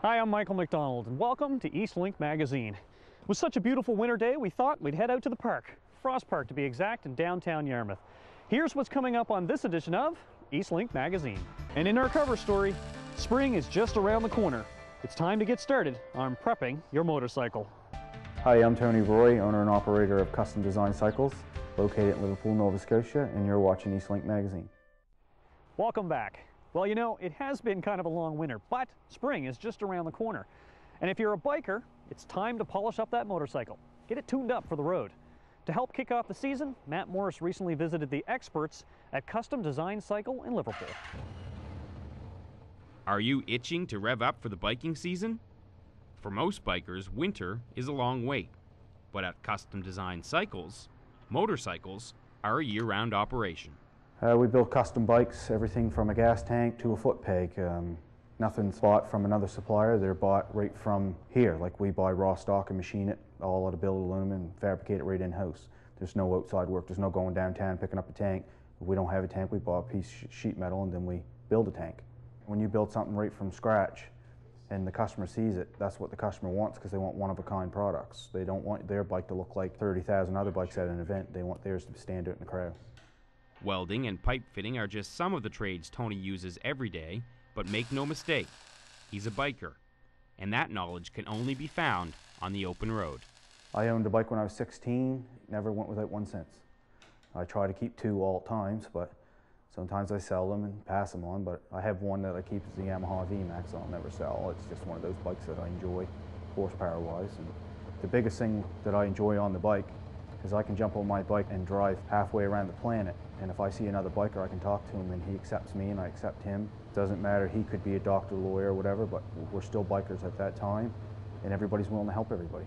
Hi, I'm Michael McDonald, and welcome to Eastlink magazine. It was such a beautiful winter day, we thought we'd head out to the park, Frost Park to be exact, in downtown Yarmouth. Here's what's coming up on this edition of Eastlink magazine. And in our cover story, spring is just around the corner. It's time to get started on prepping your motorcycle. Hi, I'm Tony Roy, owner and operator of Custom Design Cycles, located in Liverpool, Nova Scotia, and you're watching Eastlink magazine. Welcome back. Well, you know, it has been kind of a long winter, but spring is just around the corner. And if you're a biker, it's time to polish up that motorcycle. Get it tuned up for the road. To help kick off the season, Matt Morris recently visited the experts at Custom Design Cycle in Liverpool. Are you itching to rev up for the biking season? For most bikers, winter is a long wait. But at Custom Design Cycles, motorcycles are a year-round operation. We build custom bikes, everything from a gas tank to a foot peg. Nothing's bought from another supplier, they're bought right from here. Like we buy raw stock and machine it all out of billet aluminum and fabricate it right in-house. There's no outside work, there's no going downtown picking up a tank. If we don't have a tank, we buy a piece of sheet metal and then we build a tank. When you build something right from scratch and the customer sees it, that's what the customer wants, because they want one-of-a-kind products. They don't want their bike to look like 30,000 other bikes at an event, they want theirs to stand out in the crowd. Welding and pipe fitting are just some of the trades Tony uses every day, but make no mistake, he's a biker, and that knowledge can only be found on the open road. I owned a bike when I was 16, never went without one since. I try to keep two all times, but sometimes I sell them and pass them on, but I have one that I keep as the Yamaha VMAX I'll never sell. It's just one of those bikes that I enjoy, horsepower-wise. And the biggest thing that I enjoy on the bike is I can jump on my bike and drive halfway around the planet. And if I see another biker, I can talk to him and he accepts me and I accept him. It doesn't matter, he could be a doctor, lawyer, or whatever, but we're still bikers at that time and everybody's willing to help everybody.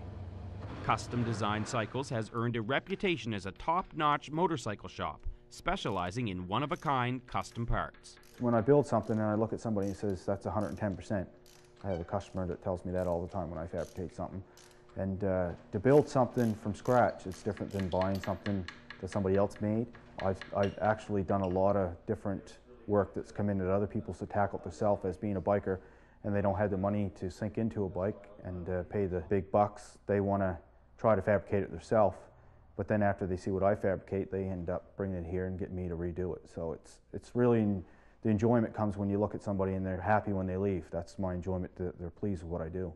Custom Design Cycles has earned a reputation as a top-notch motorcycle shop, specializing in one-of-a-kind custom parts. When I build something and I look at somebody and says that's 110%, I have a customer that tells me that all the time when I fabricate something. And to build something from scratch, it's different than buying something that somebody else made. I've actually done a lot of different work that's come in that other people to tackle it themselves as being a biker, and they don't have the money to sink into a bike and pay the big bucks. They want to try to fabricate it themselves, but then after they see what I fabricate, they end up bringing it here and getting me to redo it. So it's really, the enjoyment comes when you look at somebody and they're happy when they leave. That's my enjoyment, that they're pleased with what I do.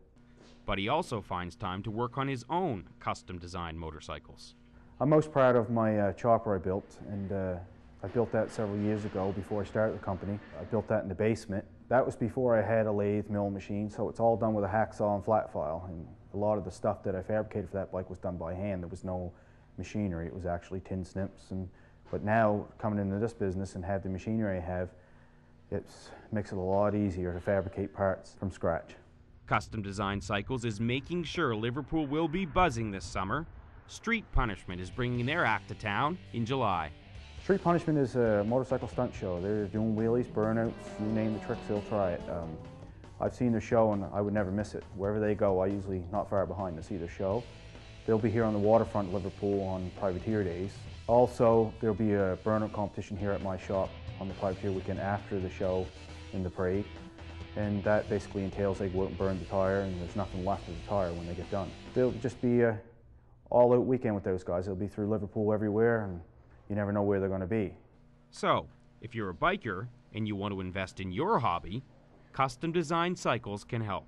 But he also finds time to work on his own custom design motorcycles. I'm most proud of my chopper I built, and I built that several years ago before I started the company. I built that in the basement. That was before I had a lathe mill machine, so it's all done with a hacksaw and flat file. And a lot of the stuff that I fabricated for that bike was done by hand. There was no machinery, it was actually tin snips. But now, coming into this business and have the machinery I have, it makes it a lot easier to fabricate parts from scratch. Custom Design Cycles is making sure Liverpool will be buzzing this summer. Street Punishment is bringing their act to town in July. Street Punishment is a motorcycle stunt show. They're doing wheelies, burnouts, you name the tricks, they'll try it. I've seen their show and I would never miss it. Wherever they go, I usually not far behind to see their show. They'll be here on the waterfront in Liverpool on Privateer Days. Also, there'll be a burnout competition here at my shop on the Privateer weekend after the show in the parade. And that basically entails they go out and burn the tire and there's nothing left of the tire when they get done. They'll just be an all-out weekend with those guys. They'll be through Liverpool everywhere and you never know where they're going to be. So, if you're a biker and you want to invest in your hobby, Custom Design Cycles can help.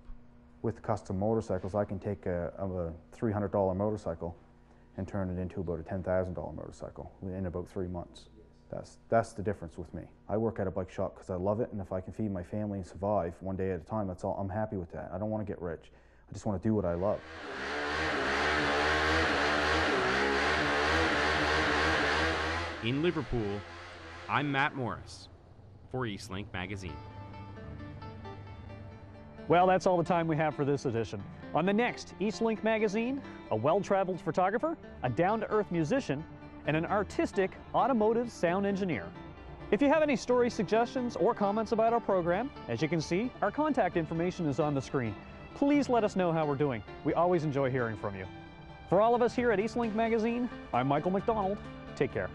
With custom motorcycles, I can take a $300 motorcycle and turn it into about a $10,000 motorcycle in about 3 months. That's the difference with me. I work at a bike shop because I love it, and if I can feed my family and survive one day at a time, that's all. I'm happy with that. I don't want to get rich. I just want to do what I love. In Liverpool, I'm Matt Morris for Eastlink magazine. Well, that's all the time we have for this edition. On the next Eastlink magazine, a well-traveled photographer, a down-to-earth musician, and an artistic automotive sound engineer. If you have any story suggestions or comments about our program, as you can see, our contact information is on the screen. Please let us know how we're doing. We always enjoy hearing from you. For all of us here at Eastlink magazine, I'm Michael McDonald. Take care.